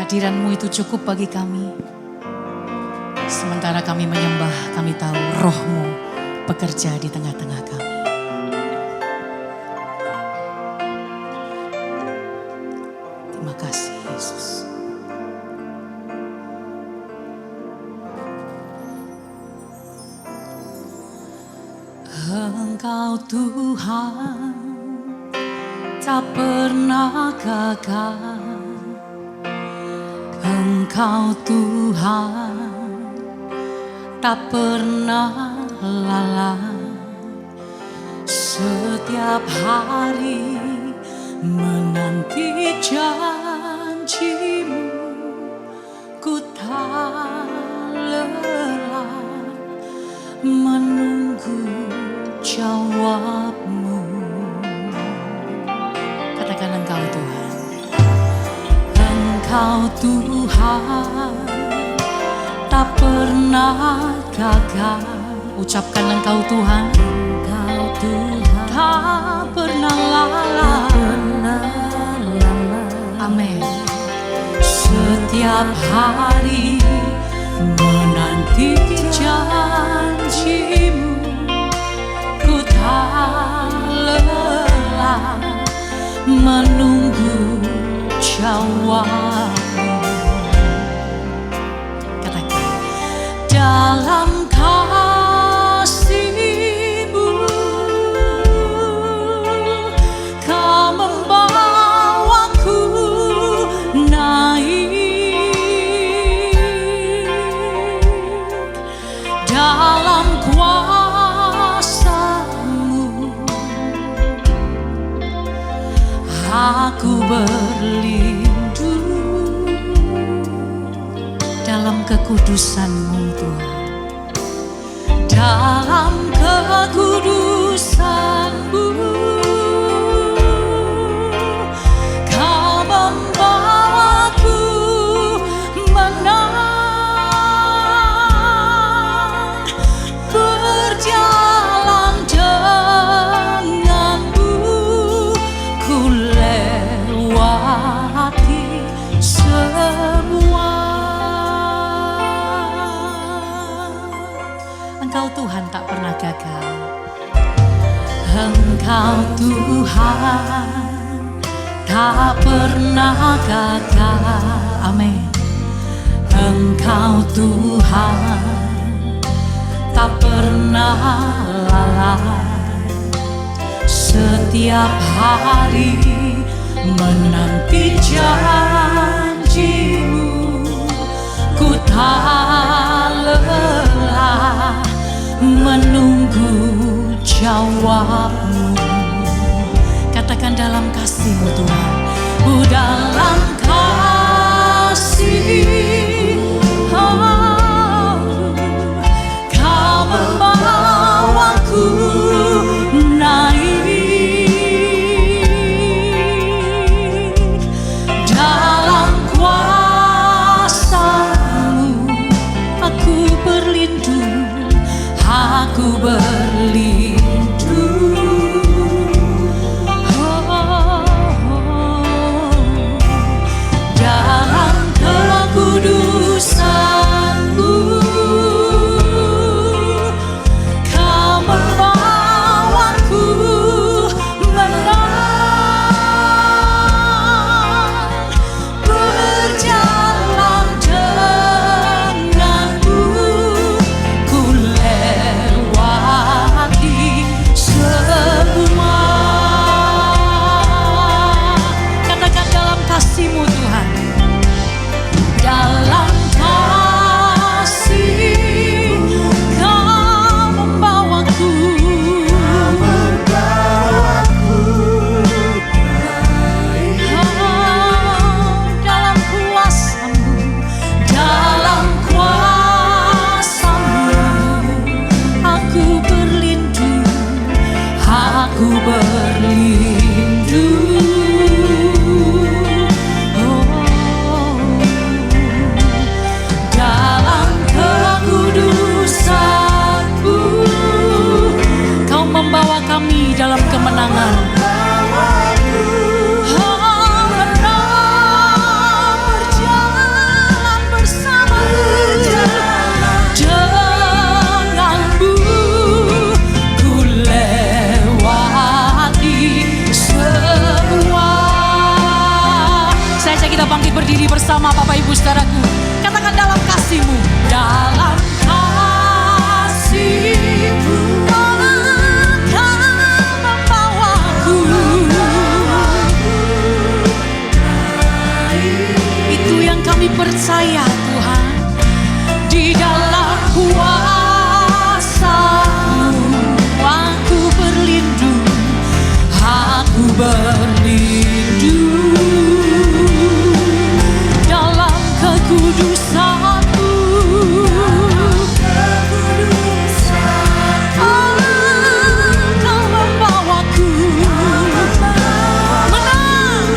Kehadiran-Mu itu cukup bagi kami. Sementara kami menyembah, kami tahu Roh-Mu bekerja di tengah-tengah kami. Terima kasih Yesus. Engkau Tuhan tak pernah gagal. Engkau Tuhan tak pernah lalai. Setiap hari menanti janji-Mu, ku tak lelah menunggu jawab-Mu. Katakan Engkau Tuhan. Engkau Tuhan tak pernah gagal. Ucapkan Engkau Tuhan. Engkau Tuhan tak pernah lalai. Amin. Setiap hari menanti janji-Mu, ku tak lelah menunggu jawab-Mu. Katakan, dalam kasih-Mu Kau membawaku naik. Dalam kuasa-Mu aku berlindung. Dalam kekudusan-Mu Tuhan, dalam kekudusan-Mu Kau membawaku menang. Berjalan dengan-Mu ku lewati semua. Engkau Tuhan tak pernah gagal. Engkau Tuhan tak pernah gagal. Amin. Engkau Tuhan tak pernah lalai. Setiap hari menanti janji-Mu, ku tak lelah menunggu jawab-Mu. Katakan, dalam kasih-Mu Tuhan. Dalam kasih, Kau membawaku naik. Dalam kuasa-Mu aku berlindung. Aku berlindung. kita bangkit berdiri bersama Bapak Ibu saudaraku. Katakan dalam kasih-Mu. Dalam kasih-Mu Engkau membawaku. Itu yang kami percaya Tuhan. Di dalam kuasa-Mu aku berlindung. Aku berlindung dalam kekudusan-Mu. Engkau membawaku menang,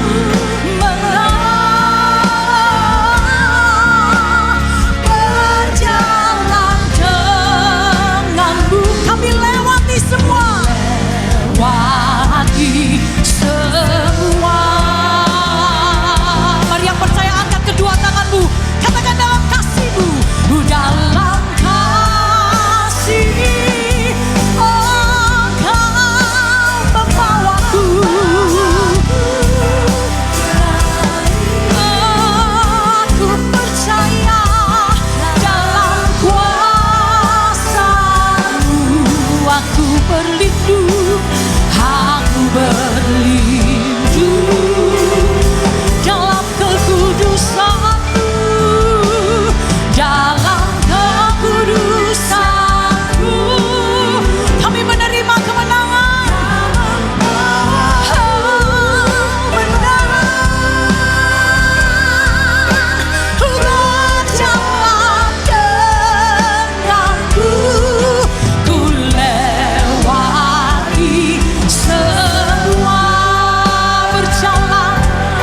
berjalan denganmu. Kami lewati semua, lewati semua. Mari yang percaya angkat kedua tanganmu. Katakan dalam kasih-Mu. Dalam kasih Engkau membawaku. Aku percaya dalam kuasa-Mu aku berlindung. Aku berlindung dalam kekudusan-Mu, dalam kekudusan-Mu. Kami menerima kemenangan. Berjalan denganmu, ku lewati semua. Berjalan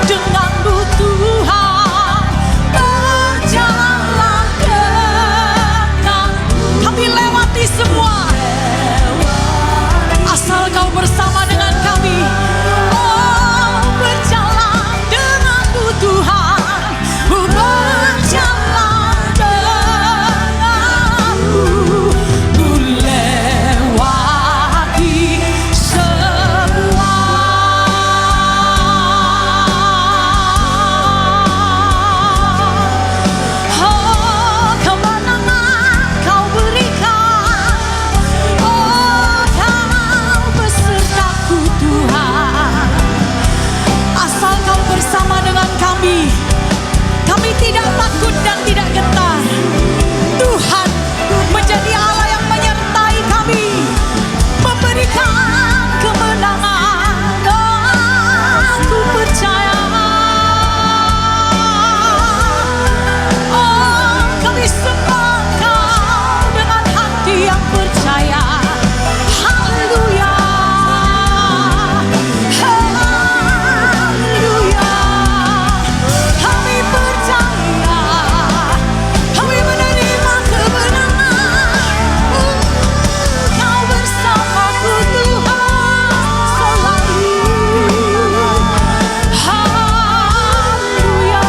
denganmu Tuhan, berjalan denganmu. Kami lewati semua, asal Kau bersama dengan kami. Oh, berjalan denganmu Tuhan, berjalan denganmu, ku lewati semua. Oh, kemenangan Kau berikan. Oh, Kau besertaku Tuhan. Asal Kau bersama dengan kami, kami tidak takut dan tidak gentar. Tuhan menjadi Allah yang menyertai kami, memberikan kemenangan. Oh, aku percaya. Oh, kami sembah Kau dengan hati yang percaya. Haleluya, haleluya. Kami percaya, kami menerima kemenangan. Kau bersamaku Tuhan selalu. Haleluya.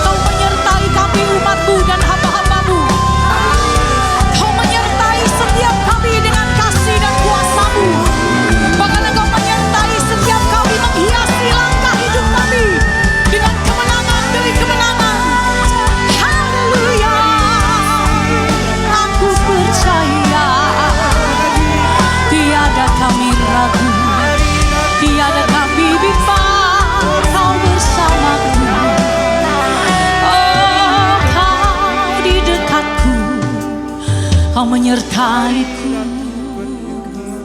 Kau menyertai kami umat-Mu dan hamba-hamba-Mu. Kau menyertai setiap kami dengan kasih dan kuasa-Mu. Bahkan Engkau menyertai setiap kami, menghiasi langkah hidup kami dengan kemenangan demi kemenangan. Haleluya. Aku percaya tiada kami ragu, tiada kami bimbang. Kau bersamaku. Oh, Kau di dekatku, Kau menyertaiku.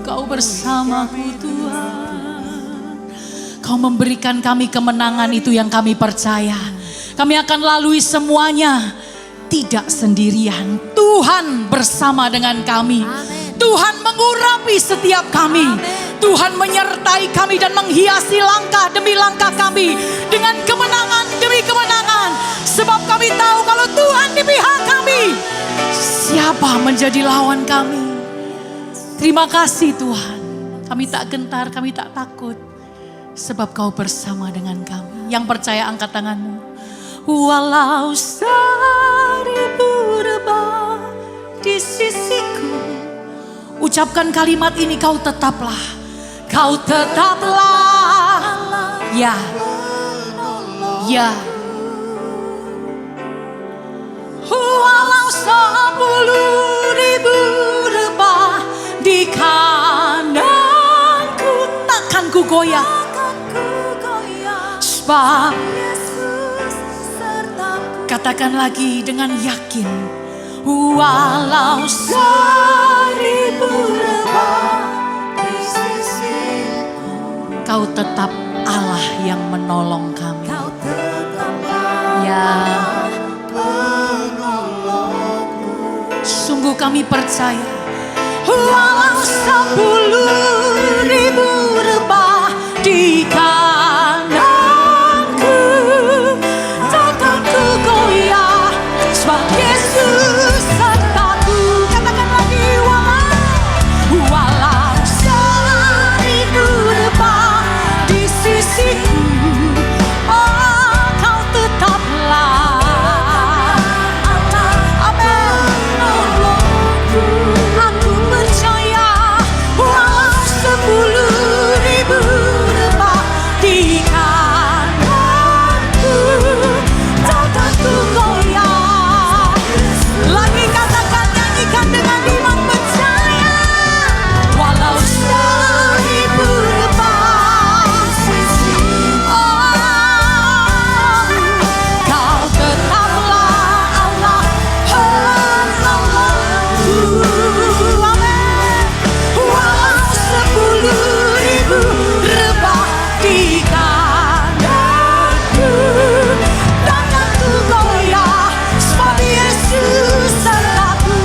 Kau bersamaku Tuhan. Kau memberikan kami kemenangan, itu yang kami percaya. Kami akan lalui semuanya tidak sendirian. Tuhan bersama dengan kami. Tuhan mengurapi setiap kami. Tuhan menyertai kami dan menghiasi langkah demi langkah kami dengan kemenangan demi kemenangan. Sebab kami tahu kalau Tuhan di pihak kami, siapa menjadi lawan kami? Terima kasih Tuhan. Kami tak gentar, kami tak takut. Sebab Kau bersama dengan kami. Yang percaya angkat tanganmu. Walau seribu rebah di sisiku. Ucapkan kalimat ini, kau tetaplah. Kau tetaplah, ya, ya. Walau 10.000 rebah di kananku, takkan ku goyah. Sebab katakan lagi dengan yakin, walau 1000 rebah di sisiku, Kau tetap Allah yang menolong kami. Kau tetaplah, ya, sungguh kami percaya, walau 10.000 rebah di kananku, takkan ku goyah, sebab Yesus sertaku. Katakan lagi, walau 1000 rebah di sisiku, oh Kau tetaplah. Aku percaya, walau 10.000 rebah di kananku, takkan ku goyah. Lagi katakan, nyanyikan dengan iman percaya, walau 1000 rebah, oh Kau tetaplah Allah penolongku. Amin. Walau 10.000 rebah di kananku, takkan ku goyah, sebab Yesus sertaku.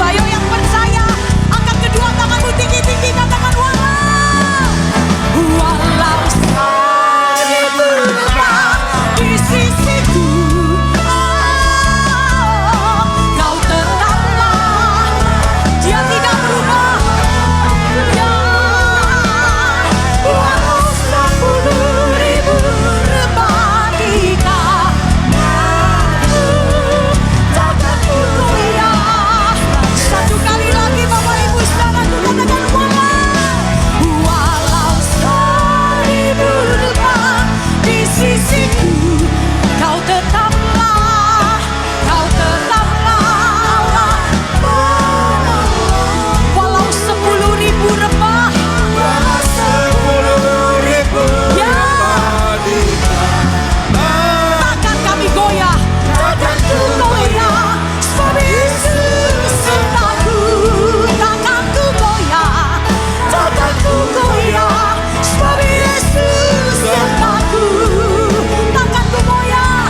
Ayo yang percaya, angkat kedua tanganmu tinggi-tinggi, katakan walau 1000 rebah di sisiku, oh Kau tetaplah, Dia tidak berubah, ya. Walau 10.000 rebah di kananku, takkan ku goyah. Satu kali lagi Bapak Ibu saudaraku, katakan walau 1000 rebah di sisiku, Kau tetaplah, Kau tetaplah Allah penolong. Walau 10.000 rebah, ya, takkan kami goyah, takkan ku goyah, sebab Yesus sertaku. Takkan ku goyah, takkan ku goyah, sebab Yesus sertaku. Takkan ku goyah,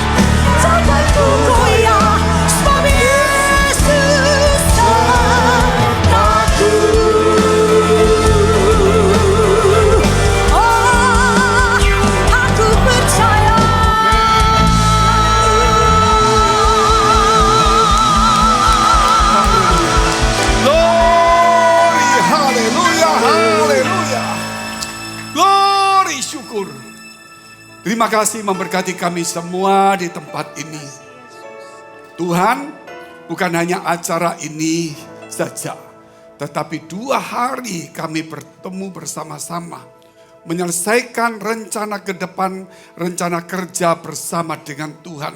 takkan ku goyah, sebab Yesus sertaku. Oh, aku percaya. Glory, haleluya, haleluya. Glory, syukur. Terima kasih memberkati kami semua di tempat ini. Tuhan, bukan hanya acara ini saja, tetapi 2 hari kami bertemu bersama-sama, menyelesaikan rencana ke depan, rencana kerja bersama dengan Tuhan.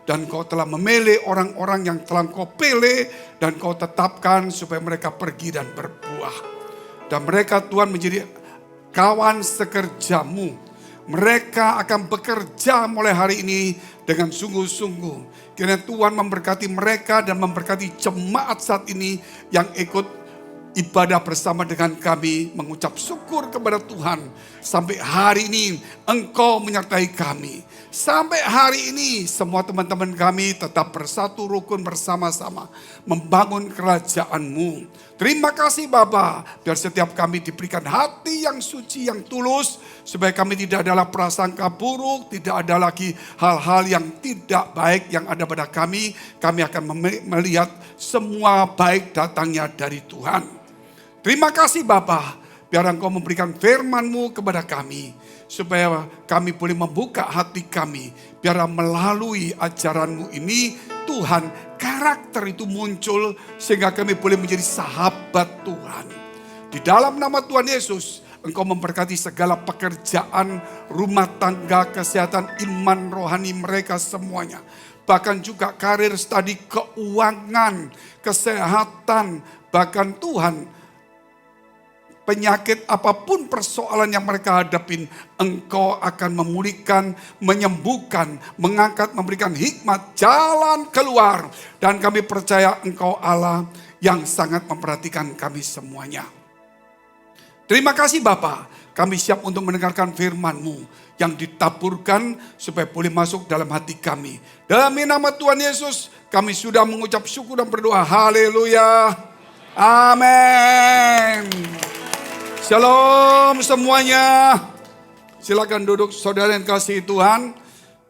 Dan Kau telah memilih orang-orang yang telah Kau pilih dan Kau tetapkan supaya mereka pergi dan berbuah. Dan mereka Tuhan menjadi kawan sekerjamu. Mereka akan bekerja mulai hari ini dengan sungguh-sungguh. Kiranya Tuhan memberkati mereka dan memberkati jemaat saat ini yang ikut ibadah bersama dengan kami, mengucap syukur kepada Tuhan. Sampai hari ini Engkau menyertai kami. Sampai hari ini semua teman-teman kami tetap bersatu rukun bersama-sama membangun kerajaan-Mu. Terima kasih Bapa, biar setiap kami diberikan hati yang suci, yang tulus, supaya kami tidak adalah prasangka buruk, tidak ada lagi hal-hal yang tidak baik yang ada pada kami. Kami akan melihat semua baik datangnya dari Tuhan. Terima kasih Bapa, biar Engkau memberikan firman-Mu kepada kami, supaya kami boleh membuka hati kami, biar melalui ajaran-Mu ini Tuhan, karakter itu muncul sehingga kami boleh menjadi sahabat Tuhan. Di dalam nama Tuhan Yesus, Engkau memberkati segala pekerjaan, rumah tangga, kesehatan, iman rohani mereka semuanya. Bahkan juga karir, studi, keuangan, kesehatan, bahkan Tuhan, penyakit apapun persoalan yang mereka hadapin, Engkau akan memulihkan, menyembuhkan, mengangkat, memberikan hikmat, jalan keluar. Dan kami percaya Engkau Allah yang sangat memperhatikan kami semuanya. Terima kasih Bapa, kami siap untuk mendengarkan firman-Mu yang ditaburkan supaya boleh masuk dalam hati kami. Dalam nama Tuhan Yesus kami sudah mengucap syukur dan berdoa. Haleluya. Amin. Shalom semuanya. Silakan duduk saudara yang kasih Tuhan.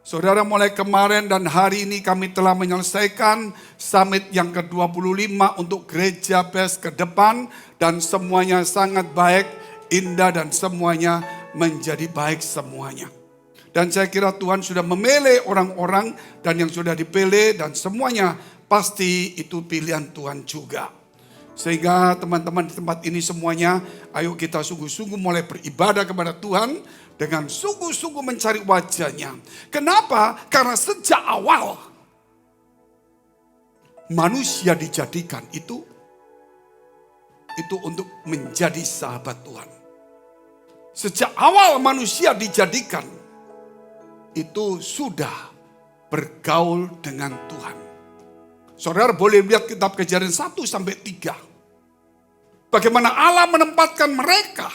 Saudara, mulai kemarin dan hari ini kami telah menyelesaikan summit yang ke-25 untuk gereja BES ke depan. Dan semuanya sangat baik, indah dan semuanya menjadi baik semuanya. Dan saya kira Tuhan sudah memilih orang-orang dan yang sudah dipilih dan semuanya pasti itu pilihan Tuhan juga. Sehingga teman-teman di tempat ini semuanya, ayo kita sungguh-sungguh mulai beribadah kepada Tuhan dengan sungguh-sungguh mencari wajahnya. Kenapa? Karena sejak awal manusia dijadikan itu untuk menjadi sahabat Tuhan. Sejak awal manusia dijadikan itu sudah bergaul dengan Tuhan. Saudara boleh lihat kitab Kejadian 1-3. Bagaimana Allah menempatkan mereka.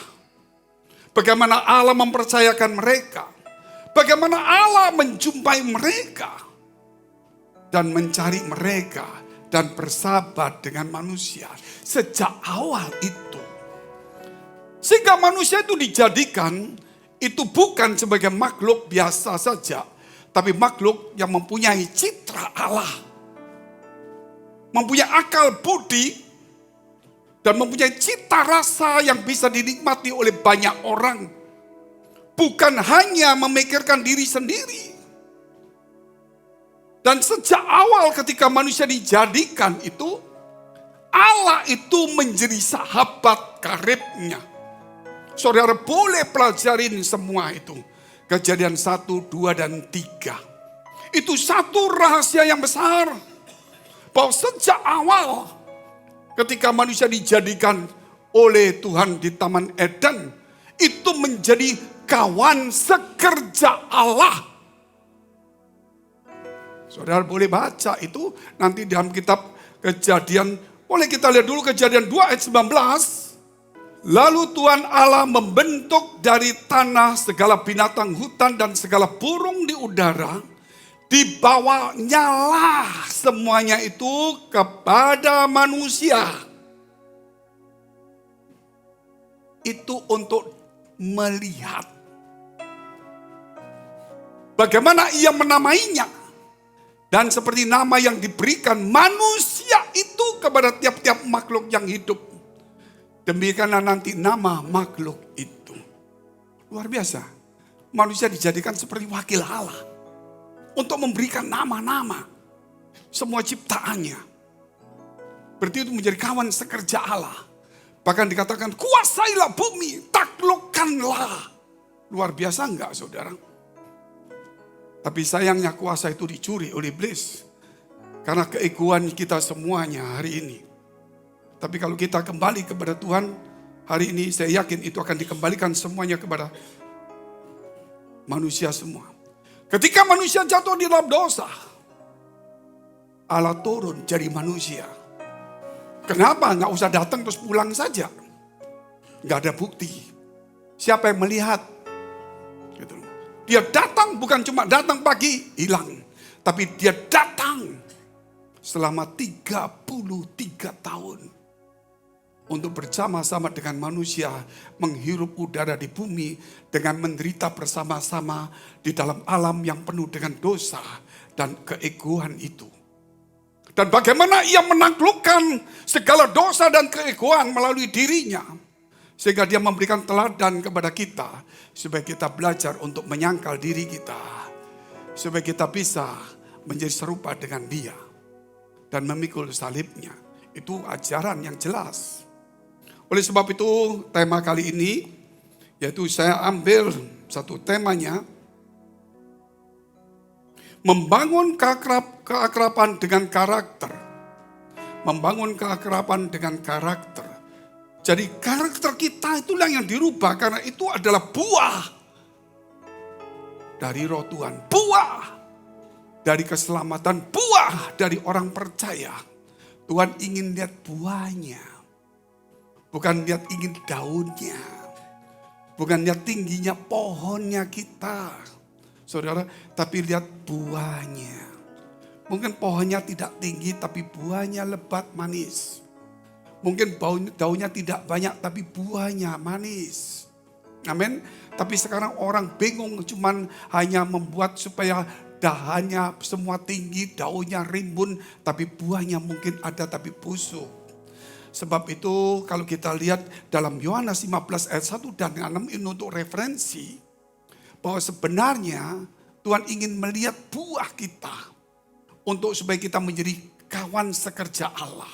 Bagaimana Allah mempercayakan mereka. Bagaimana Allah menjumpai mereka. Dan mencari mereka. Dan bersahabat dengan manusia. Sejak awal itu. Sehingga manusia itu dijadikan. Itu bukan sebagai makhluk biasa saja. Tapi makhluk yang mempunyai citra Allah. Mempunyai akal budi. Dan mempunyai cita rasa yang bisa dinikmati oleh banyak orang. Bukan hanya memikirkan diri sendiri. Dan sejak awal ketika manusia dijadikan itu, Allah itu menjadi sahabat karibnya. Saudara boleh pelajarin semua itu. Kejadian 1, 2, dan 3. Itu satu rahasia yang besar. Bahwa sejak awal ketika manusia dijadikan oleh Tuhan di Taman Eden, itu menjadi kawan sekerja Allah. Saudara boleh baca itu nanti dalam kitab Kejadian. Boleh kita lihat dulu Kejadian 2 ayat 19. Lalu Tuhan Allah membentuk dari tanah segala binatang hutan dan segala burung di udara. Dibawanyalah semuanya itu kepada manusia. Itu untuk melihat. Bagaimana ia menamainya. Dan seperti nama yang diberikan manusia itu kepada tiap-tiap makhluk yang hidup. Demikianlah nanti nama makhluk itu. Luar biasa. Manusia dijadikan seperti wakil Allah. Untuk memberikan nama-nama. Semua ciptaannya. Berarti itu menjadi kawan sekerja Allah. Bahkan dikatakan kuasailah bumi, taklukkanlah. Luar biasa enggak saudara? Tapi sayangnya kuasa itu dicuri oleh iblis. Karena keegoan kita semuanya hari ini. Tapi kalau kita kembali kepada Tuhan, hari ini saya yakin itu akan dikembalikan semuanya kepada manusia semua. Ketika manusia jatuh di dalam dosa, Allah turun jadi manusia. Kenapa? Nggak usah datang terus pulang saja. Nggak ada bukti. Siapa yang melihat? Gitu. Dia datang bukan cuma datang pagi, hilang. Tapi dia datang selama 33 tahun. Untuk bersama-sama dengan manusia menghirup udara di bumi. Dengan menderita bersama-sama di dalam alam yang penuh dengan dosa dan keegoan itu. Dan bagaimana ia menaklukkan segala dosa dan keegoan melalui dirinya. Sehingga dia memberikan teladan kepada kita. Supaya kita belajar untuk menyangkal diri kita. Supaya kita bisa menjadi serupa dengan dia. Dan memikul salibnya. Itu ajaran yang jelas. Oleh sebab itu tema kali ini Yaitu saya ambil satu temanya, membangun keakraban dengan karakter. Membangun keakraban dengan karakter. Jadi karakter kita itulah yang dirubah karena itu adalah buah dari Roh Tuhan. Buah dari keselamatan, buah dari orang percaya. Tuhan ingin lihat buahnya. Bukan lihat ingin daunnya. Bukan lihat tingginya pohonnya kita. Saudara, tapi lihat buahnya. Mungkin pohonnya tidak tinggi tapi buahnya lebat manis. Mungkin daunnya tidak banyak tapi buahnya manis. Amin. Tapi sekarang orang bingung cuman hanya membuat supaya dahannya semua tinggi, daunnya rimbun, tapi buahnya mungkin ada tapi busuk. Sebab itu kalau kita lihat dalam Yohanes 15 ayat 1 dan 6 ini untuk referensi. Bahwa sebenarnya Tuhan ingin melihat buah kita. Untuk supaya kita menjadi kawan sekerja Allah.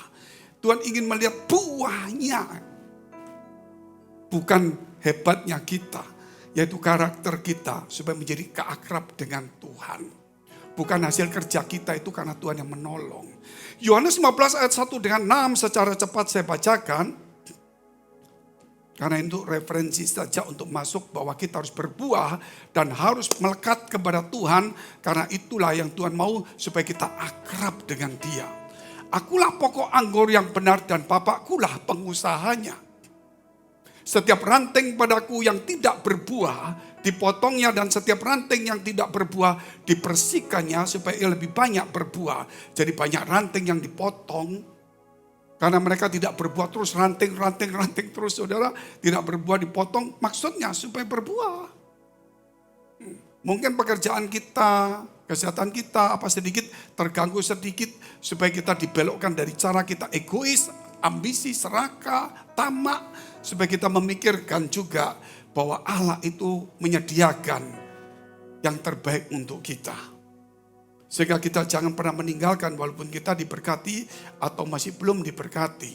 Tuhan ingin melihat buahnya. Bukan hebatnya kita. Yaitu karakter kita supaya menjadi keakrab dengan Tuhan. Bukan hasil kerja kita itu karena Tuhan yang menolong. Yohanes 15 ayat 1 dengan 6 secara cepat saya bacakan. Karena itu referensi saja untuk masuk bahwa kita harus berbuah dan harus melekat kepada Tuhan. Karena itulah yang Tuhan mau supaya kita akrab dengan Dia. Akulah pokok anggur yang benar dan Bapakkulah pengusahanya. Setiap ranting padaku yang tidak berbuah dipotongnya dan setiap ranting yang tidak berbuah dibersihkannya supaya ia lebih banyak berbuah. Jadi banyak ranting yang dipotong karena mereka tidak berbuah terus ranting terus saudara. Tidak berbuah dipotong maksudnya supaya berbuah. Mungkin pekerjaan kita, kesehatan kita apa sedikit terganggu sedikit supaya kita dibelokkan dari cara kita egois, ambisi, serakah, tamak. Supaya kita memikirkan juga bahwa Allah itu menyediakan yang terbaik untuk kita. Sehingga kita jangan pernah meninggalkan walaupun kita diberkati atau masih belum diberkati.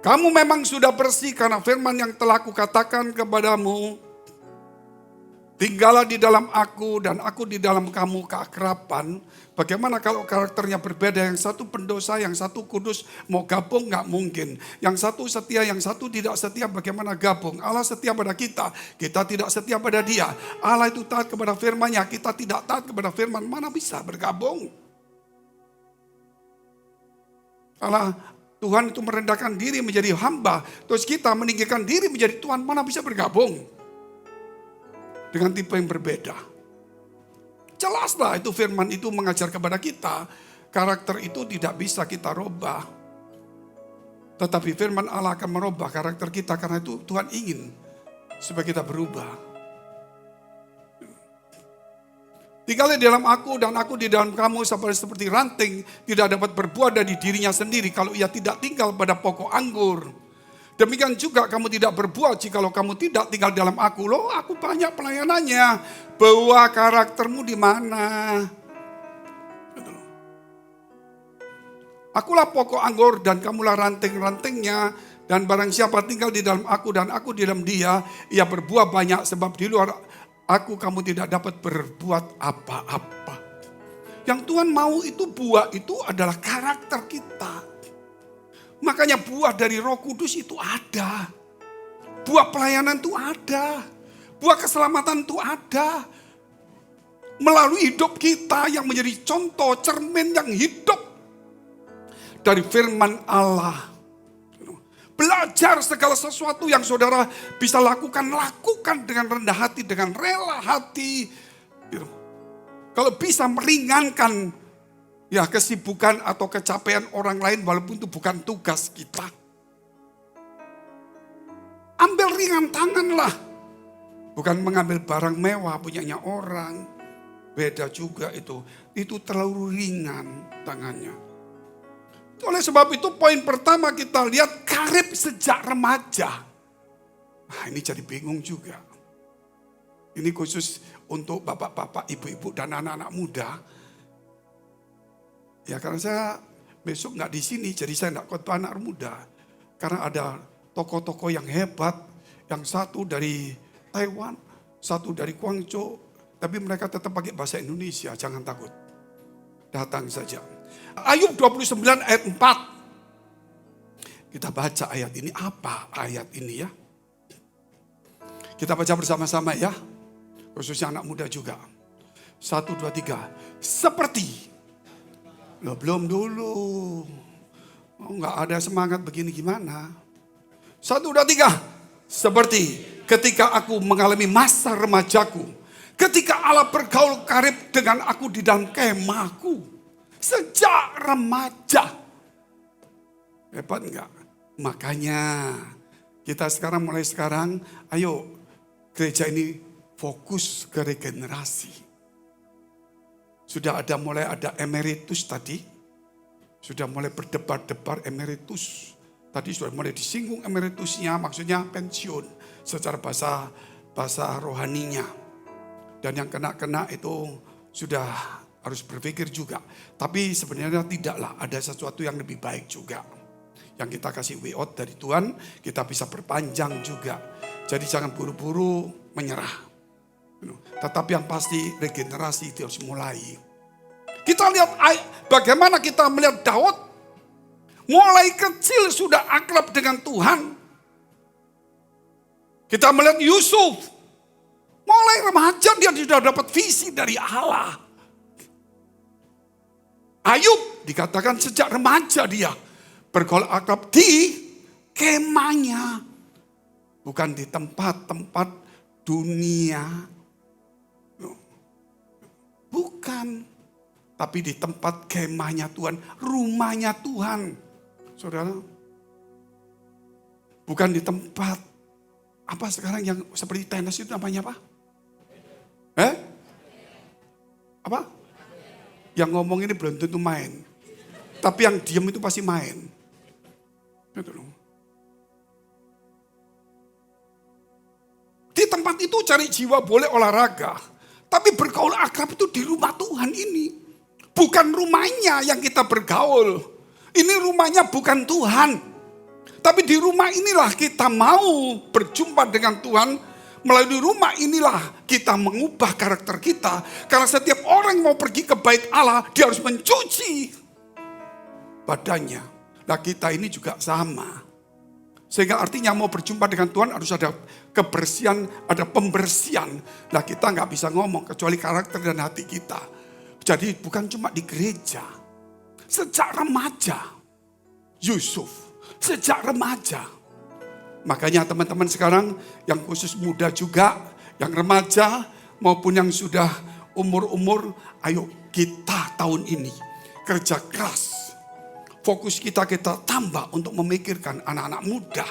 Kamu memang sudah bersih karena firman yang telah kukatakan kepadamu. Tinggallah di dalam aku dan aku di dalam kamu keakraban. Bagaimana kalau karakternya berbeda? Yang satu pendosa, yang satu kudus. Mau gabung gak mungkin. Yang satu setia, yang satu tidak setia. Bagaimana gabung? Allah setia pada kita. Kita tidak setia pada dia. Allah itu taat kepada firman-Nya. Kita tidak taat kepada firman. Mana bisa bergabung? Allah Tuhan itu merendahkan diri menjadi hamba. Terus kita meninggikan diri menjadi Tuhan. Mana bisa bergabung? Dengan tipe yang berbeda. Jelaslah itu firman itu mengajar kepada kita. Karakter itu tidak bisa kita rubah. Tetapi firman Allah akan merubah karakter kita. Karena itu Tuhan ingin supaya kita berubah. Tinggallah di dalam aku dan aku di dalam kamu seperti ranting. Tidak dapat berbuah dari dirinya sendiri kalau ia tidak tinggal pada pokok anggur. Demikian juga kamu tidak berbuah jikalau kamu tidak tinggal dalam aku. Loh, aku banyak pelayanannya. Buah karaktermu di mana? Akulah pokok anggur dan kamulah ranting-rantingnya. Dan barang siapa tinggal di dalam aku dan aku di dalam dia, ia berbuah banyak sebab di luar aku kamu tidak dapat berbuat apa-apa. Yang Tuhan mau itu buah itu adalah karakter kita. Makanya buah dari Roh Kudus itu ada. Buah pelayanan itu ada. Buah keselamatan itu ada. Melalui hidup kita yang menjadi contoh cermin yang hidup dari firman Allah. Belajar segala sesuatu yang saudara bisa lakukan dengan rendah hati, dengan rela hati. Kalau bisa meringankan ya kesibukan atau kecapean orang lain walaupun itu bukan tugas kita. Ambil ringan tanganlah. Bukan mengambil barang mewah punyanya orang. Beda juga itu. Itu terlalu ringan tangannya. Oleh sebab itu poin pertama kita lihat karib sejak remaja. Nah ini jadi bingung juga. Ini khusus untuk bapak-bapak, ibu-ibu dan anak-anak muda. Ya karena saya besok nggak di sini, jadi saya nggak khotbah anak muda. Karena ada tokoh-tokoh yang hebat, yang satu dari Taiwan, satu dari Guangzhou. Tapi mereka tetap pakai bahasa Indonesia, jangan takut. Datang saja. Ayub 29 ayat 4. Kita baca ayat ini, apa ayat ini ya? Kita baca bersama-sama ya. Khususnya anak muda juga. 1, 2, 3. Seperti. Loh, belum dulu. Oh, nggak ada semangat begini gimana? 1, 2, 3. Seperti ketika aku mengalami masa remajaku. Ketika Allah bergaul karib dengan aku di dalam kemahku. Sejak remaja. Hebat enggak? Makanya kita mulai sekarang, ayo gereja ini fokus ke regenerasi. Sudah mulai ada emeritus tadi. Sudah mulai berdebar-debar emeritus. Tadi sudah mulai disinggung emeritusnya, maksudnya pensiun secara bahasa rohaninya. Dan yang kena-kena itu sudah harus berpikir juga. Tapi sebenarnya tidaklah, ada sesuatu yang lebih baik juga. Yang kita kasih way out dari Tuhan, kita bisa perpanjang juga. Jadi jangan buru-buru menyerah. Tetapi yang pasti regenerasi itu harus mulai. Kita lihat bagaimana kita melihat Daud. Mulai kecil sudah akrab dengan Tuhan. Kita melihat Yusuf. Mulai remaja dia sudah dapat visi dari Allah. Ayub dikatakan sejak remaja dia bergaul akrab di kemahnya. Bukan di tempat-tempat dunia. Bukan. Tapi di tempat kemahnya Tuhan. Rumahnya Tuhan. Saudara. Bukan di tempat. Apa sekarang yang seperti tenis itu namanya apa? Apa? Yang ngomong ini belum tentu main. Tapi yang diam itu pasti main. Betul. Di tempat itu cari jiwa boleh olahraga. Tapi bergaul akrab itu di rumah Tuhan ini. Bukan rumahnya yang kita bergaul. Ini rumahnya bukan Tuhan. Tapi di rumah inilah kita mau berjumpa dengan Tuhan. Melalui rumah inilah kita mengubah karakter kita. Karena setiap orang mau pergi ke bait Allah, dia harus mencuci badannya. Nah kita ini juga sama. Sehingga artinya mau berjumpa dengan Tuhan harus ada kebersihan, ada pembersihan. Nah kita nggak bisa ngomong kecuali karakter dan hati kita. Jadi bukan cuma di gereja. Sejak remaja, Yusuf, sejak remaja. Makanya teman-teman sekarang yang khusus muda juga, yang remaja maupun yang sudah umur-umur, ayo kita tahun ini kerja keras. Fokus kita tambah untuk memikirkan anak-anak muda.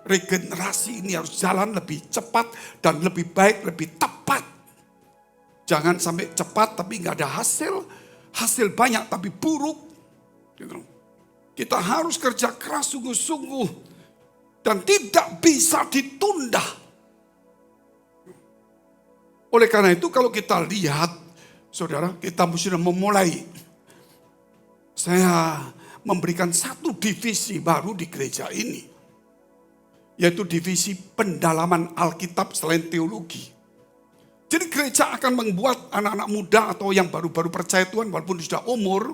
Regenerasi ini harus jalan lebih cepat dan lebih baik, lebih tepat. Jangan sampai cepat tapi nggak ada hasil. Hasil banyak tapi buruk. Kita harus kerja keras sungguh-sungguh. Dan tidak bisa ditunda. Oleh karena itu kalau kita lihat, saudara, kita mesti memulai. Saya memberikan satu divisi baru di gereja ini. Yaitu divisi pendalaman Alkitab selain teologi. Jadi gereja akan membuat anak-anak muda atau yang baru-baru percaya Tuhan walaupun sudah umur.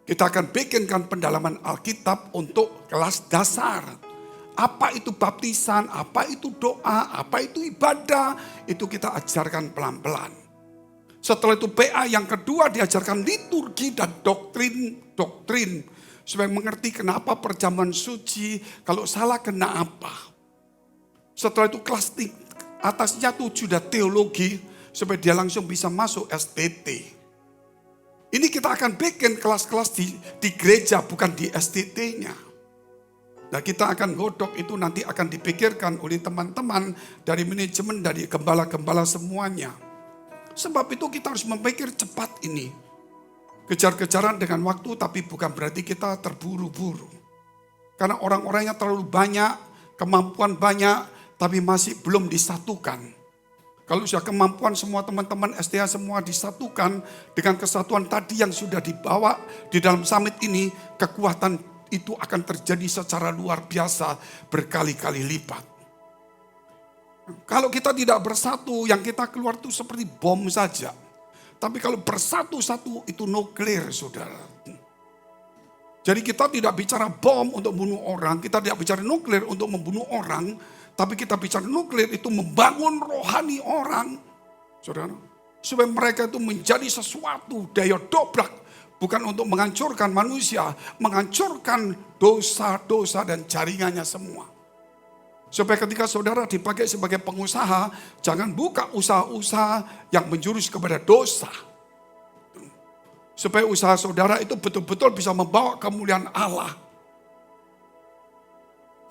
Kita akan bikinkan pendalaman Alkitab untuk kelas dasar. Apa itu baptisan, apa itu doa, apa itu ibadah. Itu kita ajarkan pelan-pelan. Setelah itu PA yang kedua diajarkan liturgi dan doktrin. Supaya mengerti kenapa perjamuan suci, kalau salah kena apa. Setelah itu kelas atasnya tuh sudah teologi. Supaya dia langsung bisa masuk STT. Ini kita akan bikin kelas-kelas di gereja bukan di STT-nya. Nah kita akan godok itu nanti akan dipikirkan oleh teman-teman dari manajemen, dari gembala-gembala semuanya. Sebab itu kita harus memikir cepat ini. Kejar-kejaran dengan waktu tapi bukan berarti kita terburu-buru. Karena orang-orangnya terlalu banyak, kemampuan banyak tapi masih belum disatukan. Kalau sudah kemampuan semua teman-teman STH semua disatukan dengan kesatuan tadi yang sudah dibawa di dalam summit ini, kekuatan itu akan terjadi secara luar biasa berkali-kali lipat. Kalau kita tidak bersatu, yang kita keluar itu seperti bom saja. Tapi kalau bersatu-satu itu nuklir, saudara. Jadi kita tidak bicara bom untuk membunuh orang, kita tidak bicara nuklir untuk membunuh orang, tapi kita bicara nuklir itu membangun rohani orang, saudara. Supaya mereka itu menjadi sesuatu daya dobrak, bukan untuk menghancurkan manusia, menghancurkan dosa-dosa dan jaringannya semua. Supaya ketika saudara dipakai sebagai pengusaha, jangan buka usaha-usaha yang menjurus kepada dosa. Supaya usaha saudara itu betul-betul bisa membawa kemuliaan Allah.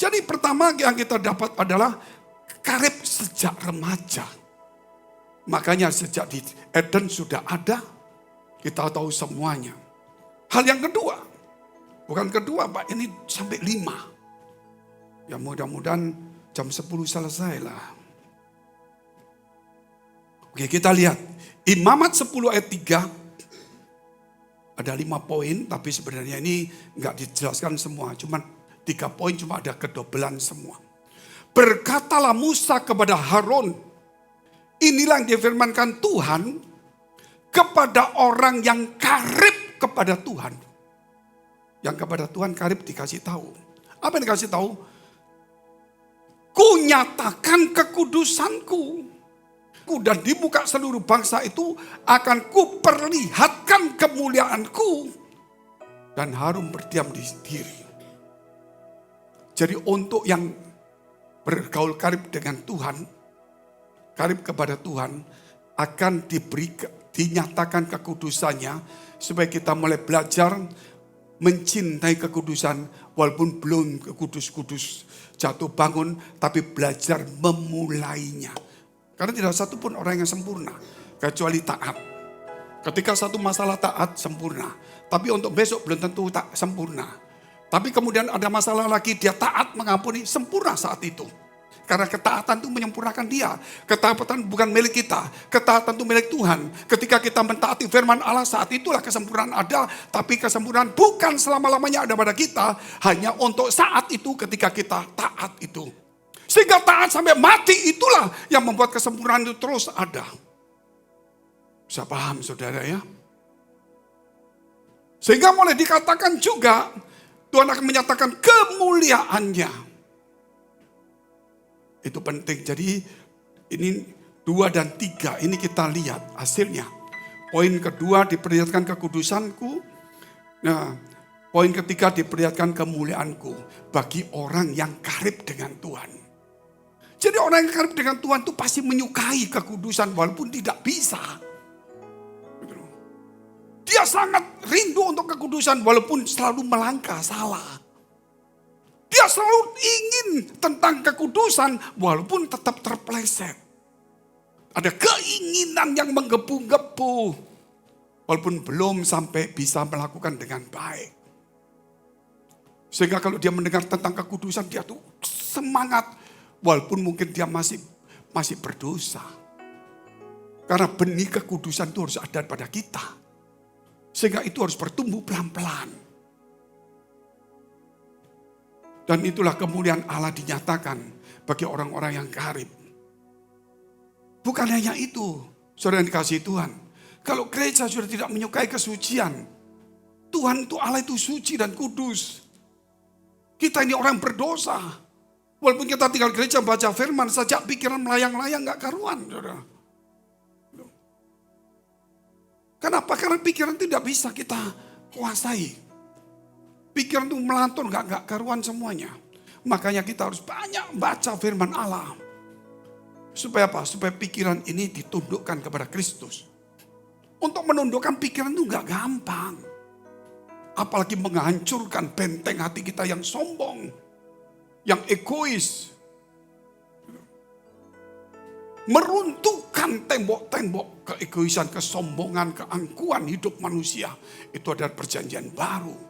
Jadi pertama yang kita dapat adalah karib sejak remaja. Makanya sejak di Eden sudah ada, kita tahu semuanya. Hal yang kedua, bukan kedua Pak, ini sampai 5. Ya mudah-mudahan jam 10 selesai lah. Oke, kita lihat. Imamat 10 ayat 3. Ada 5 poin, tapi sebenarnya ini enggak dijelaskan semua. Cuma 3 poin, cuma ada kedobelan semua. Berkatalah Musa kepada Harun. Inilah yang difirmankan Tuhan kepada orang yang karib kepada Tuhan. Yang kepada Tuhan karib dikasih tahu. Apa yang dikasih tahu? Kunyatakan kekudusanku. Dan di muka seluruh bangsa itu akan kuperlihatkan kemuliaanku. Dan Harun berdiam di diri. Jadi untuk yang bergaul karib dengan Tuhan, karib kepada Tuhan, akan dinyatakan kekudusannya. Supaya kita mulai belajar mencintai kekudusan walaupun belum kudus-kudus jatuh bangun, tapi belajar memulainya. Karena tidak satu pun orang yang sempurna, kecuali taat. Ketika satu masalah taat, sempurna. Tapi untuk besok belum tentu tak sempurna. Tapi kemudian ada masalah lagi, dia taat mengampuni, sempurna saat itu. Karena ketaatan itu menyempurnakan dia. Ketaatan bukan milik kita, ketaatan itu milik Tuhan. Ketika kita mentaati firman Allah, saat itulah kesempurnaan ada. Tapi kesempurnaan bukan selama-lamanya ada pada kita, hanya untuk saat itu ketika kita taat itu. Sehingga taat sampai mati itulah yang membuat kesempurnaan itu terus ada. Bisa paham saudara ya? Sehingga boleh dikatakan juga Tuhan akan menyatakan kemuliaannya. Itu penting. Jadi ini 2 dan 3 ini kita lihat hasilnya. Poin kedua diperlihatkan kekudusanku. Nah, poin ketiga diperlihatkan kemuliaanku bagi orang yang karib dengan Tuhan. Jadi orang yang karib dengan Tuhan itu pasti menyukai kekudusan walaupun tidak bisa. Dia sangat rindu untuk kekudusan walaupun selalu melangkah salah. Dia selalu ingin tentang kekudusan walaupun tetap terpeleset. Ada keinginan yang menggebu-gebu walaupun belum sampai bisa melakukan dengan baik. Sehingga kalau dia mendengar tentang kekudusan dia tuh semangat. Walaupun mungkin dia masih berdosa. Karena benih kekudusan itu harus ada pada kita. Sehingga itu harus bertumbuh pelan-pelan. Dan itulah kemuliaan Allah dinyatakan bagi orang-orang yang karib. Bukan hanya itu, saudara yang dikasihi Tuhan. Kalau gereja sudah tidak menyukai kesucian, Tuhan itu Allah itu suci dan kudus. Kita ini orang berdosa. Walaupun kita tinggal gereja baca firman saja pikiran melayang-layang gak karuan. Saudara. Kenapa? Karena pikiran tidak bisa kita kuasai. Pikiran itu melantur gak karuan semuanya. Makanya kita harus banyak baca firman Allah. Supaya apa? Supaya pikiran ini ditundukkan kepada Kristus. Untuk menundukkan pikiran itu gak gampang. Apalagi menghancurkan benteng hati kita yang sombong. Yang egois. Meruntuhkan tembok-tembok keegoisan, kesombongan, keangkuhan hidup manusia. Itu adalah perjanjian baru.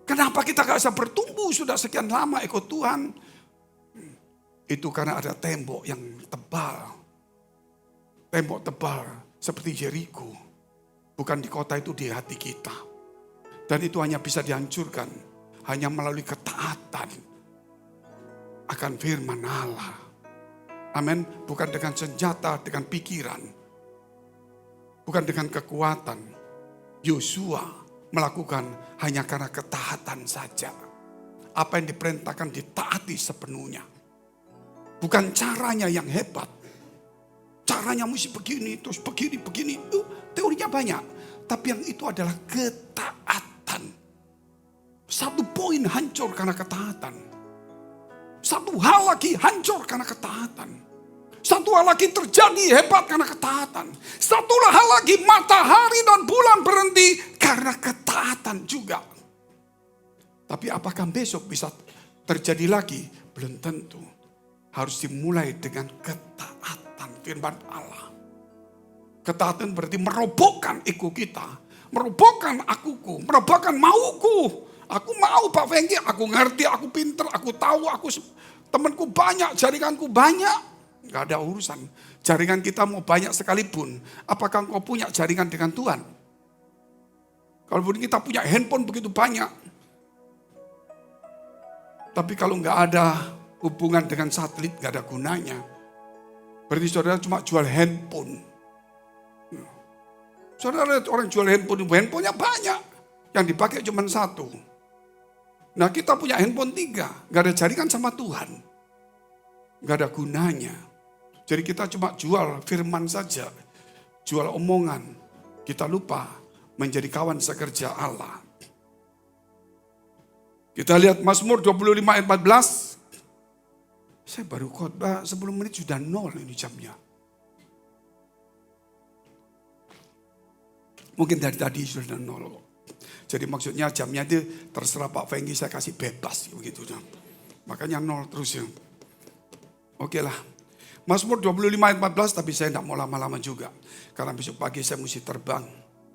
Kenapa kita gak bisa bertumbuh sudah sekian lama ikut Tuhan? Itu karena ada tembok yang tebal. Tembok tebal seperti Yeriko. Bukan di kota itu, di hati kita. Dan itu hanya bisa dihancurkan. Hanya melalui ketaatan akan firman Allah. Amin. Bukan dengan senjata, dengan pikiran. Bukan dengan kekuatan. Yosua melakukan hanya karena ketaatan saja. Apa yang diperintahkan ditaati sepenuhnya. Bukan caranya yang hebat. Caranya mesti begini, terus begini. Teorinya banyak. Tapi yang itu adalah ketaatan. Satu poin hancur karena ketaatan. Satu hal lagi hancur karena ketaatan. Satu hal lagi terjadi hebat karena ketaatan. Satu hal lagi matahari dan bulan berhenti karena ketaatan juga. Tapi apakah besok bisa terjadi lagi? Belum tentu. Harus dimulai dengan ketaatan firman Allah. Ketaatan berarti merobohkan ego kita. Merobohkan akuku, merobohkan mauku. Aku mau Pak Fengki, aku ngerti, aku pinter, aku tahu, temanku banyak, jaringanku banyak. Gak ada urusan. Jaringan kita mau banyak sekalipun. Apakah engkau punya jaringan dengan Tuhan? Kalau kita punya handphone begitu banyak. Tapi kalau nggak ada hubungan dengan satelit, nggak ada gunanya. Berarti saudara cuma jual handphone. Saudara orang jual handphone, handphonenya banyak. Yang dipakai cuma satu. Nah kita punya handphone 3, nggak ada jaringan sama Tuhan. Nggak ada gunanya. Jadi kita cuma jual firman saja. Jual omongan. Kita lupa menjadi kawan sekerja Allah. Kita lihat Mazmur 25 ayat 14. Saya baru khotbah 10 menit sudah 0 ini jamnya. Mungkin dari tadi sudah 0. Jadi maksudnya jamnya itu terserah Pak Fengki, saya kasih bebas begitu. Makanya 0 terus ya. Oke lah. Mazmur 25 ayat 14 tapi saya tidak mau lama-lama juga. Karena besok pagi saya mesti terbang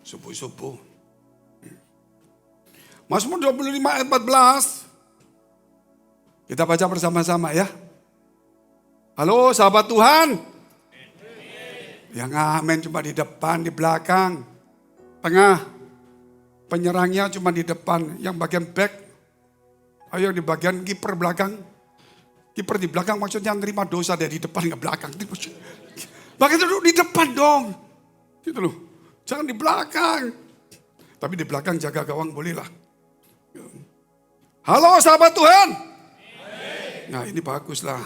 subuh-subuh. Mazmur 25 ayat 14. Kita baca bersama-sama ya. Halo sahabat Tuhan. Yang amin cuma di depan, di belakang, tengah. Penyerangnya cuma di depan, yang bagian back. Ayo di bagian kiper belakang. Kiper di belakang maksudnya nerima dosa dari depan ke belakang. Bahkan duduk di depan dong. Gitu loh. Jangan di belakang. Tapi di belakang jaga gawang bolehlah. Halo sahabat Tuhan. Nah ini baguslah.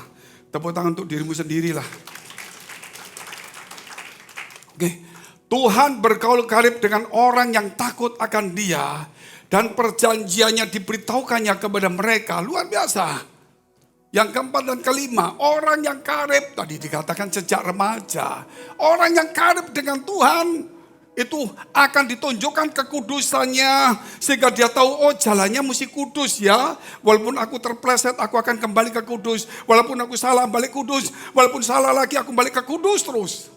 Tepuk tangan untuk dirimu sendirilah. Oke. Tuhan bergaul karib dengan orang yang takut akan Dia. Dan perjanjiannya diberitahukannya kepada mereka. Luar biasa. Yang keempat dan kelima. Orang yang karib. Tadi dikatakan sejak remaja. Orang yang karib dengan Tuhan. Itu akan ditunjukkan kekudusannya. Sehingga dia tahu, oh jalannya mesti kudus ya. Walaupun aku terpleset, aku akan kembali ke kudus. Walaupun aku salah, balik kudus. Walaupun salah lagi, aku balik ke kudus terus.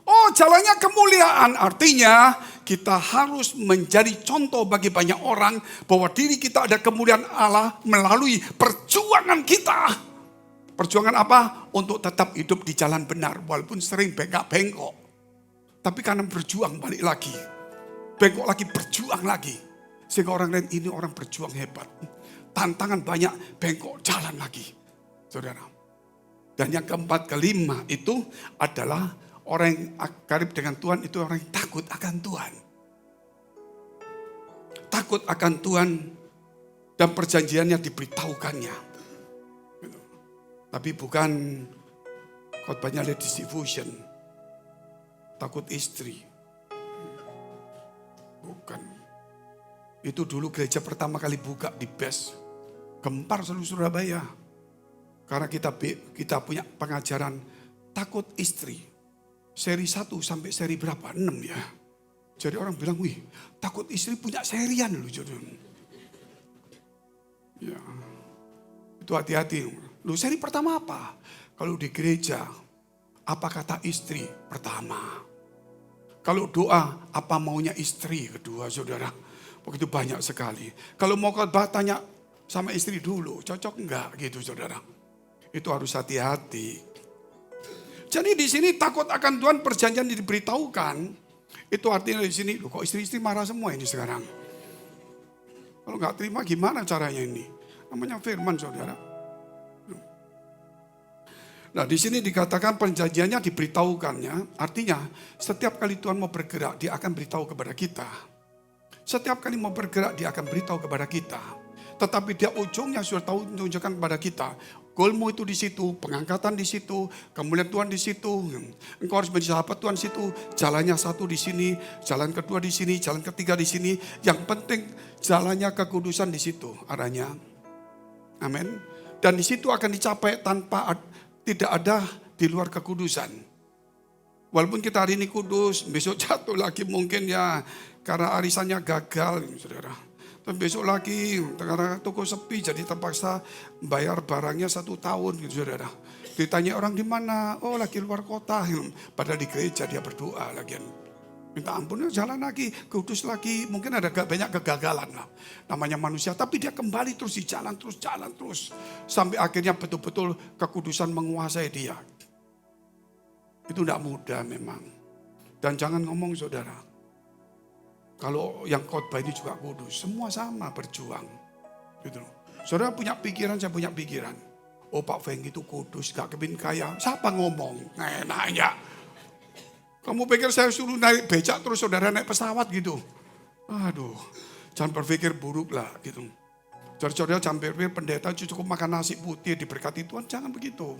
Oh jalannya kemuliaan, artinya kita harus menjadi contoh bagi banyak orang bahwa diri kita ada kemuliaan Allah melalui perjuangan kita. Perjuangan apa? Untuk tetap hidup di jalan benar walaupun sering bengkak-bengkok. Tapi karena berjuang balik lagi, bengkok lagi, berjuang lagi. Sehingga orang lain ini orang berjuang hebat. Tantangan banyak, bengkok jalan lagi. Saudara. Dan yang keempat, kelima itu adalah orang yang karib dengan Tuhan itu orang yang takut akan Tuhan. Takut akan Tuhan dan perjanjiannya diberitahukannya. Tapi bukan khotbahnya ladies devotion. Takut istri. Bukan. Itu dulu gereja pertama kali buka di BES. Gempar seluruh Surabaya. Karena kita punya pengajaran takut istri. Seri 1 sampai seri berapa? 6 ya. Jadi orang bilang, wih takut istri punya serian loh. Ya, itu hati-hati. Loh seri pertama apa? Kalau di gereja, apa kata istri pertama? Kalau doa, apa maunya istri kedua saudara? Begitu banyak sekali. Kalau mau khotbah tanya sama istri dulu, cocok enggak gitu saudara? Itu harus hati-hati. Jadi di sini takut akan Tuhan perjanjian diberitahukan. Itu artinya di sini, loh kok istri-istri marah semua ini sekarang. Kalau nggak terima gimana caranya ini? Namanya firman saudara. Nah, di sini dikatakan perjanjiannya diberitahukannya, artinya setiap kali Tuhan mau bergerak, dia akan beritahu kepada kita. Setiap kali mau bergerak, dia akan beritahu kepada kita. Tetapi dia ujungnya sudah tahu menunjukkan kepada kita. Goalmu itu di situ, pengangkatan di situ, kemuliaan Tuhan di situ. Engkau harus menjadi sahabat Tuhan di situ. Jalannya satu di sini, jalan kedua di sini, jalan ketiga di sini. Yang penting jalannya kekudusan di situ adanya. Amin. Dan di situ akan dicapai tanpa tidak ada di luar kekudusan. Walaupun kita hari ini kudus, besok jatuh lagi mungkin ya karena arisannya gagal, saudara. Dan besok lagi karena toko sepi jadi terpaksa bayar barangnya 1 tahun, gitu, saudara. Ditanya orang di mana? Oh, lagi luar kota. Padahal di gereja dia berdoa lagi. Minta ampun, jalan lagi, kudus lagi. Mungkin ada banyak kegagalan lah. Namanya manusia, tapi dia kembali terus di jalan terus. Sampai akhirnya betul-betul kekudusan menguasai dia. Itu tidak mudah memang. Dan jangan ngomong saudara. Kalau yang khotbah ini juga kudus, semua sama berjuang. Gitu. Saudara punya pikiran, saya punya pikiran. Oh, Pak Feng itu kudus, gak kepin kaya. Siapa ngomong? Enaknya. Kamu pikir saya suruh naik becak terus saudara naik pesawat gitu? Aduh, jangan berpikir buruk lah gitu. Saudara jangan berpikir pendeta cukup makan nasi putih diberkati Tuhan, jangan begitu.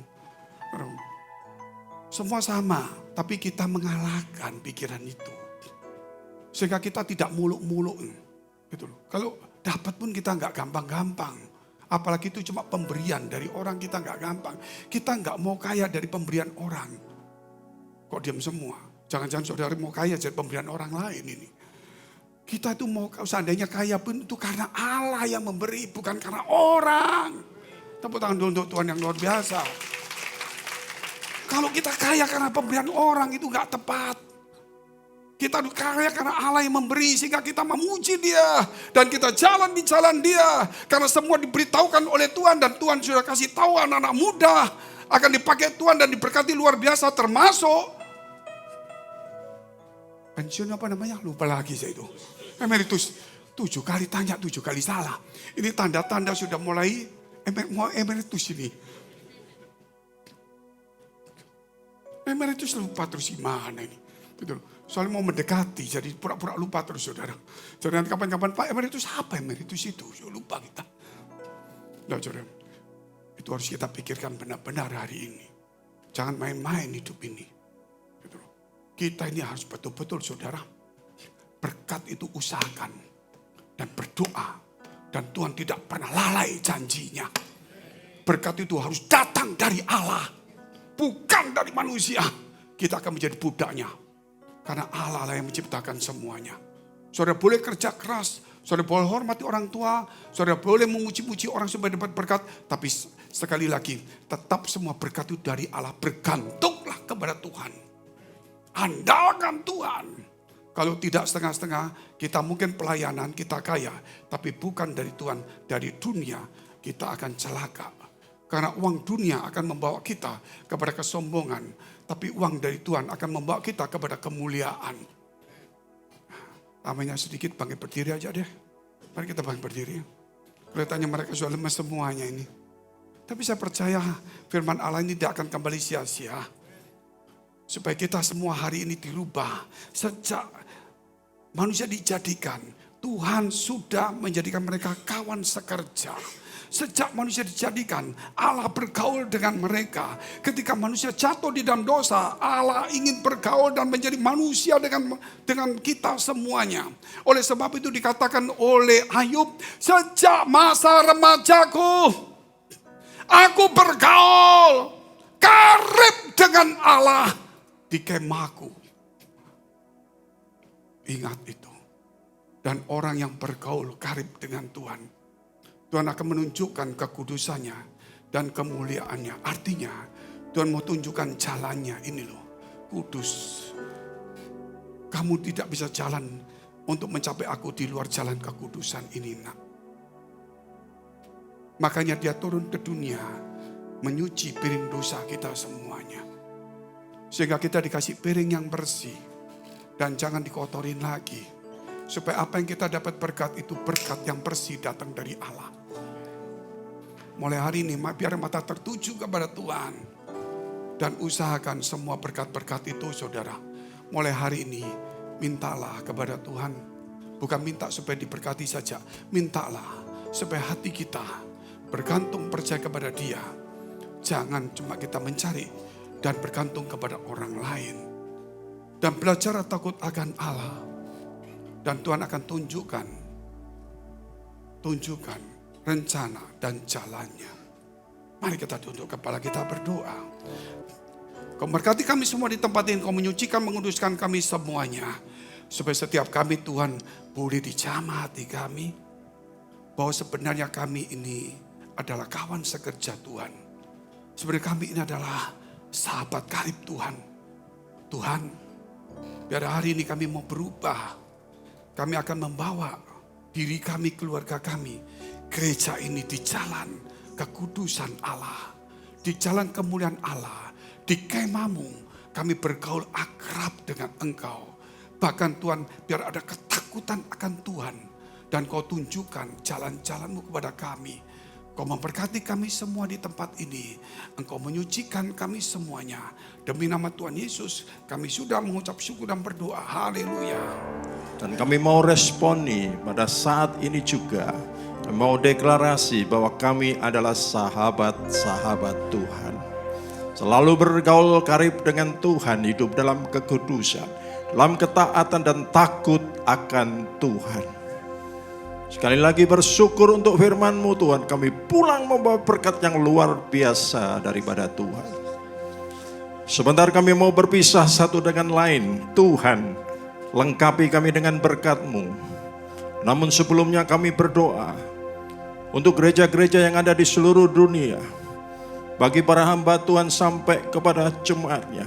Semua sama, tapi kita mengalahkan pikiran itu. Sehingga kita tidak muluk-muluk. Gitu loh. Kalau dapat pun kita nggak gampang-gampang. Apalagi itu cuma pemberian dari orang, kita nggak gampang. Kita nggak mau kaya dari pemberian orang. Kok diam semua? Jangan-jangan saudara mau kaya dari pemberian orang lain ini. Kita itu mau seandainya kaya pun itu karena Allah yang memberi, bukan karena orang. Tepuk tangan dulu untuk Tuhan yang luar biasa. Kalau kita kaya karena pemberian orang itu nggak tepat. Kita kaya karena Allah yang memberi sehingga kita memuji dia. Dan kita jalan di jalan dia. Karena semua diberitahukan oleh Tuhan dan Tuhan sudah kasih tahu anak-anak muda. Akan dipakai Tuhan dan diberkati luar biasa termasuk. Pensiun apa namanya? Lupa lagi saya itu. Emeritus. 7 kali tanya, 7 kali salah. Ini tanda-tanda sudah mulai emeritus ini. Emeritus lupa terus gimana ini. Betul. Soalnya mau mendekati, jadi pura-pura lupa terus saudara. Jadi kapan-kapan Pak emeritus apa emeritus itu? Lupa kita. Nah saudara, itu harus kita pikirkan benar-benar hari ini. Jangan main-main hidup ini. Gitu. Kita ini harus betul-betul saudara. Berkat itu usahakan. Dan berdoa. Dan Tuhan tidak pernah lalai janjinya. Berkat itu harus datang dari Allah. Bukan dari manusia. Kita akan menjadi budaknya. Karena Allah lah yang menciptakan semuanya. Saudara boleh kerja keras. Saudara boleh hormati orang tua. Saudara boleh memuji-muji orang supaya dapat berkat. Tapi sekali lagi, tetap semua berkat itu dari Allah. Bergantunglah kepada Tuhan. Andalkan Tuhan. Kalau tidak setengah-setengah, kita mungkin pelayanan, kita kaya. Tapi bukan dari Tuhan, dari dunia, kita akan celaka. Karena uang dunia akan membawa kita kepada kesombongan. Tapi uang dari Tuhan akan membawa kita kepada kemuliaan. Namanya sedikit bangkit berdiri aja deh. Mari kita bangkit berdiri. Kelihatannya mereka sudah lemas semuanya ini. Tapi saya percaya firman Allah ini tidak akan kembali sia-sia. Supaya kita semua hari ini dirubah. Sejak manusia dijadikan, Tuhan sudah menjadikan mereka kawan sekerja. Sejak manusia dijadikan, Allah bergaul dengan mereka. Ketika manusia jatuh di dalam dosa, Allah ingin bergaul dan menjadi manusia dengan kita semuanya. Oleh sebab itu dikatakan oleh Ayub, sejak masa remajaku, aku bergaul karib dengan Allah di kemahku. Ingat itu. Dan orang yang bergaul karib dengan Tuhan, Tuhan akan menunjukkan kekudusannya dan kemuliaannya. Artinya Tuhan mau tunjukkan jalannya ini loh. Kudus. Kamu tidak bisa jalan untuk mencapai aku di luar jalan kekudusan ini nak. Makanya dia turun ke dunia. Menyuci piring dosa kita semuanya. Sehingga kita dikasih piring yang bersih. Dan jangan dikotorin lagi. Supaya apa yang kita dapat berkat itu berkat yang bersih datang dari Allah. Mulai hari ini biar mata tertuju kepada Tuhan. Dan usahakan semua berkat-berkat itu saudara. Mulai hari ini mintalah kepada Tuhan. Bukan minta supaya diberkati saja. Mintalah supaya hati kita bergantung percaya kepada Dia. Jangan cuma kita mencari dan bergantung kepada orang lain. Dan belajar takut akan Allah. Dan Tuhan akan tunjukkan rencana dan jalannya. Mari kita tunduk kepala kita berdoa. Kau berkati kami semua di tempat ini. Kau menyucikan, menguduskan kami semuanya. Supaya setiap kami Tuhan boleh dijamah hati kami. Bahwa sebenarnya kami ini adalah kawan sekerja Tuhan. Sebenarnya kami ini adalah sahabat karib Tuhan. Tuhan, biar hari ini kami mau berubah. Kami akan membawa diri kami, keluarga kami. Gereja ini di jalan kekudusan Allah. Di jalan kemuliaan Allah. Di kemahmu kami bergaul akrab dengan Engkau. Bahkan Tuhan biar ada ketakutan akan Tuhan. Dan Kau tunjukkan jalan-jalan-Mu kepada kami. Kau memberkati kami semua di tempat ini. Engkau menyucikan kami semuanya. Demi nama Tuhan Yesus kami sudah mengucap syukur dan berdoa. Haleluya. Dan kami mau responi pada saat ini juga. Kami mau deklarasi bahwa kami adalah sahabat-sahabat Tuhan. Selalu bergaul karib dengan Tuhan, hidup dalam kekudusan, dalam ketaatan dan takut akan Tuhan. Sekali lagi bersyukur untuk firman-Mu Tuhan, kami pulang membawa berkat yang luar biasa daripada Tuhan. Sebentar kami mau berpisah satu dengan lain. Tuhan, lengkapi kami dengan berkat-Mu. Namun sebelumnya kami berdoa untuk gereja-gereja yang ada di seluruh dunia. Bagi para hamba Tuhan sampai kepada jemaatnya.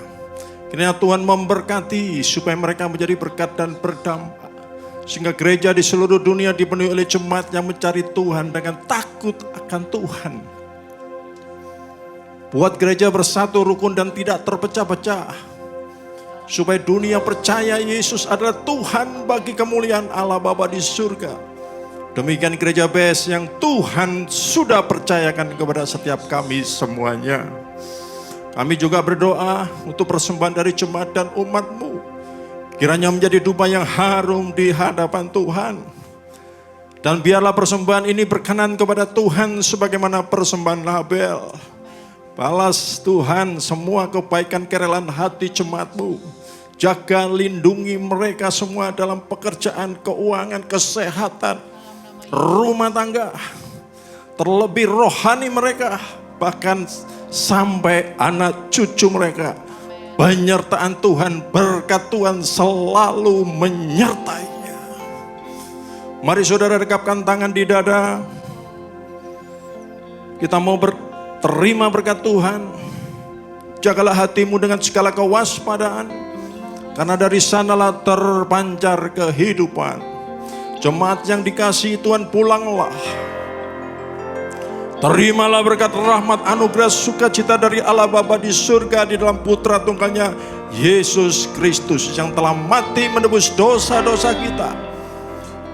Kiranya Tuhan memberkati supaya mereka menjadi berkat dan berdampak. Sehingga gereja di seluruh dunia dipenuhi oleh jemaat yang mencari Tuhan dengan takut akan Tuhan. Buat gereja bersatu, rukun dan tidak terpecah-pecah. Supaya dunia percaya Yesus adalah Tuhan bagi kemuliaan Allah Bapa di surga. Demikian gereja BES yang Tuhan sudah percayakan kepada setiap kami semuanya. Kami juga berdoa untuk persembahan dari jemaat dan umat-Mu. Kiranya menjadi dupa yang harum di hadapan Tuhan. Dan biarlah persembahan ini berkenan kepada Tuhan sebagaimana persembahan Habel. Balas Tuhan semua kebaikan kerelaan hati jemaat-Mu. Jaga lindungi mereka semua dalam pekerjaan, keuangan, kesehatan, rumah tangga, terlebih rohani mereka, bahkan sampai anak cucu mereka. Penyertaan Tuhan, berkat Tuhan selalu menyertainya. Mari saudara dekapkan tangan di dada. Kita mau terima berkat Tuhan. Jagalah hatimu dengan segala kewaspadaan, karena dari sanalah terpancar kehidupan. Jemaat yang dikasihi Tuhan, pulanglah. Terimalah berkat rahmat anugerah sukacita dari Allah Bapa di surga di dalam putra tunggalnya Yesus Kristus yang telah mati menebus dosa-dosa kita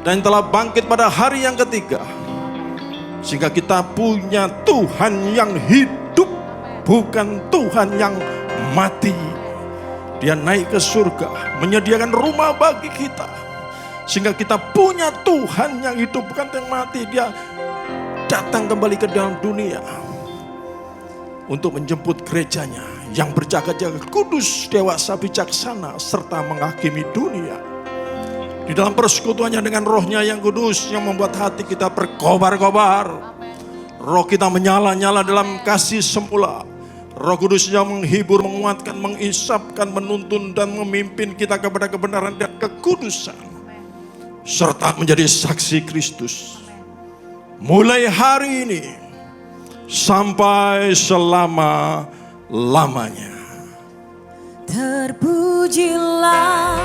dan telah bangkit pada hari yang ketiga. Sehingga kita punya Tuhan yang hidup, bukan Tuhan yang mati. Dia naik ke surga, menyediakan rumah bagi kita. Sehingga kita punya Tuhan yang hidup, bukan yang mati. Dia datang kembali ke dalam dunia untuk menjemput gerejanya yang berjaga-jaga, kudus, dewasa, bijaksana, serta menghakimi dunia. Di dalam persekutuannya dengan rohnya yang kudus yang membuat hati kita berkobar-kobar. Roh kita menyala-nyala dalam kasih semula. Roh Kudus yang menghibur, menguatkan, mengisapkan, menuntun dan memimpin kita kepada kebenaran dan kekudusan. Serta menjadi saksi Kristus. Mulai hari ini sampai selama-lamanya. Terpujilah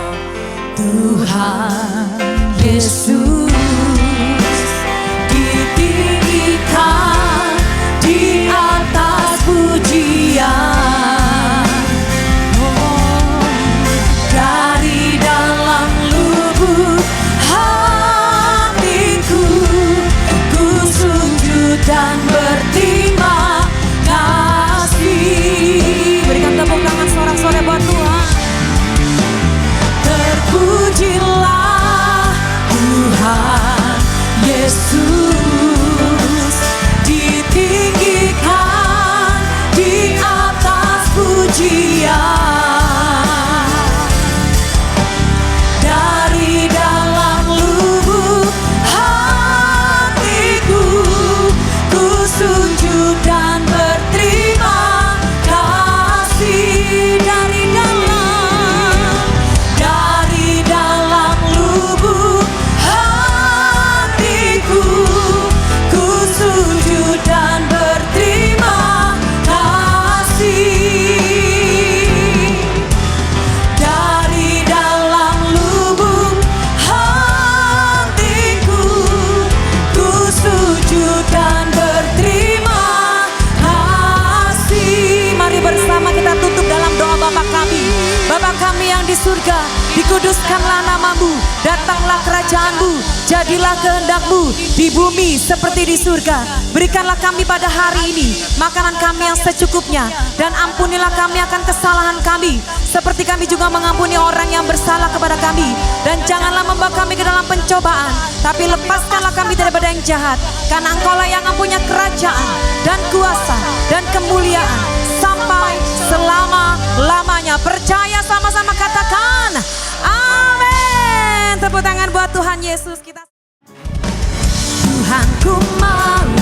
Tuhan Yesus, ditinggikan di atas pujian. Dari dalam lubuk hatiku, ku sujud dan berterima kasih. Berikan pujian dari dalam lubuk hatiku. Ku sujud dan berterima kasih dari dalam lubuk hatiku. Ku sujud dan berterima kasih dari dalam lubuk hatiku. Ku sujud dan berterima kasih. Mari bersama kita tutup dalam doa Bapa kami. Bapa kami yang di surga, dikuduskanlah namamu, datanglah kerajaanmu, jadilah kehendak-Mu di bumi seperti di surga. Berikanlah kami pada hari ini makanan kami yang secukupnya, dan ampunilah kami akan kesalahan kami seperti kami juga mengampuni orang yang bersalah kepada kami. Dan janganlah membawa kami ke dalam pencobaan, tapi lepaskanlah kami daripada yang jahat, karena Engkaulah yang mempunyai kerajaan dan kuasa dan kemuliaan sampai selama-lamanya. Percaya sama-sama, katakan amin. Tepuk tangan buat Tuhan Yesus kita. Tuhan, ku mau